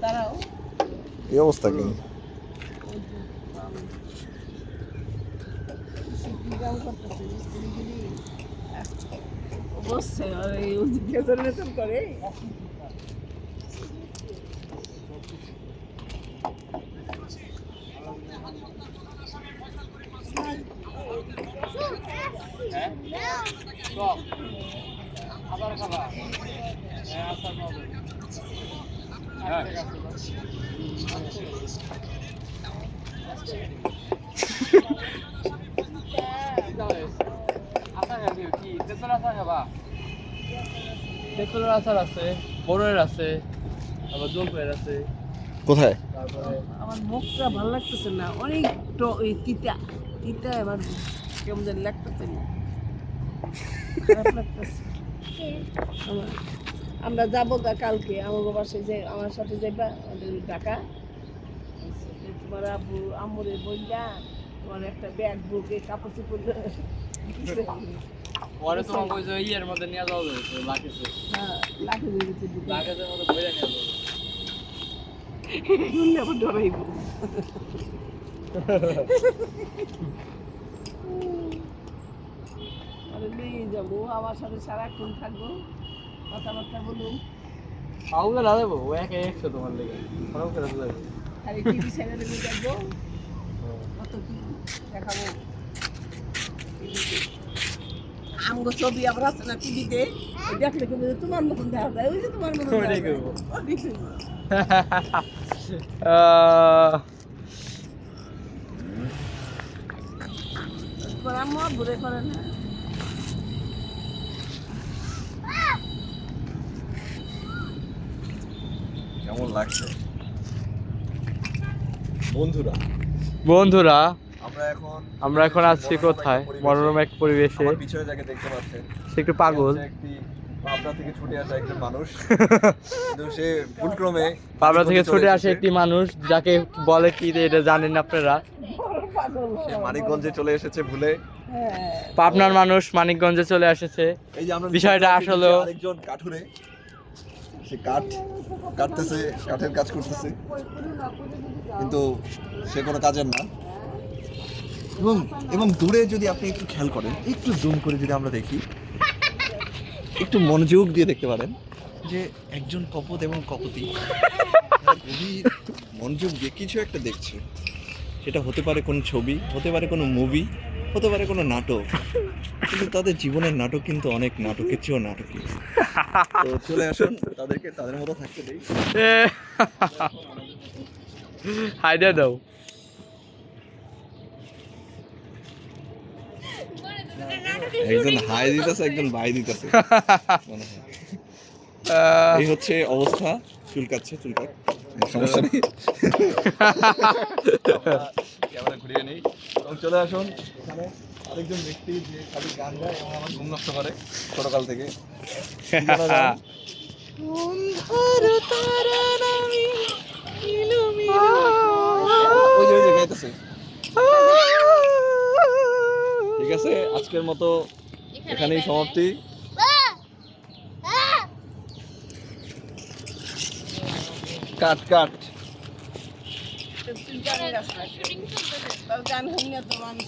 দাঁড়াও এই অবস্থা কি? বসছে আর এই গেজর করে আবার খাবা হ্যাঁ আসার হবে হ্যাঁ তেঁতুলের আচার আছে, বড়ের আছে, আবার জলপাইয়ের আছে। কোথায়? তারপরে আমার মুখটা ভালো লাগতেছে না, অনেক ওই তিতা তিতা এবার কেমন যেন লাগতেছে না, খারাপ লাগতেছে। আমরা যাবো কালকে আমার বাসায়, যে আমার সাথে যাইবা আমাদের ঢাকা। তোমার আব্বু আম্মুরে বললা তোমার একটা ব্যাগ বুকে কাপড় চোপড় পরে তোমার ওই যে ইয়ের মধ্যে নিয়ে যাওয়া যাবে লাকেছে লাখে দিয়েছে লাকেজের মধ্যে বইরা নিয়ে যাবে আবার ডরাইব। আরে নিয়ে যাবো, আমার সাথে সারাক্ষণ থাকবো, কথাবার্তা বলুন, আউলে না দেবো ও একে একশো তোমার লেগে ফরম করে দেবে খালি টিভি চ্যানেলে নিয়ে দেখবো, কত কি দেখাবো। আমগো ছবি আবার আছে না টিভিতে, দেখলে কিন্তু তোমার মতন দেখা যায়, ওই যে তোমার মতন দেখা যায়। ওটাই করবো। তোমার আম্মু ঘুরে করে না? কেমন লাগছে বন্ধুরা? বন্ধুরা আমরা এখন আছি কোথায়? মনোরম এক পরিবেশে। আমার পিছনে যাকে দেখতে পাচ্ছেন সে একটু পাগল, সে একটি পাবনা থেকে ছুটে আসা একজন মানুষ। কিন্তু সে ভুলক্রমে পাবনা থেকে ছুটে আসে একটি মানুষ যাকে বলে কি এটা জানেন আপনারা। সে মানিকগঞ্জে চলে এসেছে ভুলে। পাবনার মানুষ মানিকগঞ্জে চলে এসেছে। এই যে আমরা বিষয়টা আসলেও আরেকজন কাঠুরে, সে কাঠ কাটতেছে, কাঠের কাজ করতেছে, কিন্তু সে কোনো কাজের না। এবং দূরে যদি আপনি একটু খেয়াল করেন, একটু জুম করে যদি আমরা দেখি, একটু মনোযোগ দিয়ে দেখতে পারেন যে একজন কপত এবং কপতি গভীর মনোযোগ দিয়ে কিছু একটা দেখছে। সেটা হতে পারে কোনো ছবি, হতে পারে কোনো মুভি, হতে পারে কোনো নাটক, কিন্তু তাদের জীবনের নাটক কিন্তু অনেক নাটকের চেয়েও নাটকীয়। তো চলে আসুন, তাদেরকে তাদের মতো থাকতে দেই। হাইডা দাও। একজন হাই দিতেছে, একজন বাই দিতেছে মনে হয়। এই হচ্ছে অবস্থা। চুলকাচ্ছে, চুলকাক, সমস্যা নেই। ক্যামেরা ঘুরিয়ে নেই এবং চলে আসুন এখানে আরেকজন ব্যক্তি যে খালি গান গায় এবং আমার ঘুম নষ্ট করে ছোটকাল থেকে। ওই যে গাইতেছে। ঠিক আছে, আজকের মতো এখানেই সমাপ্তি। কাট কাট। গান গান তো মানুষ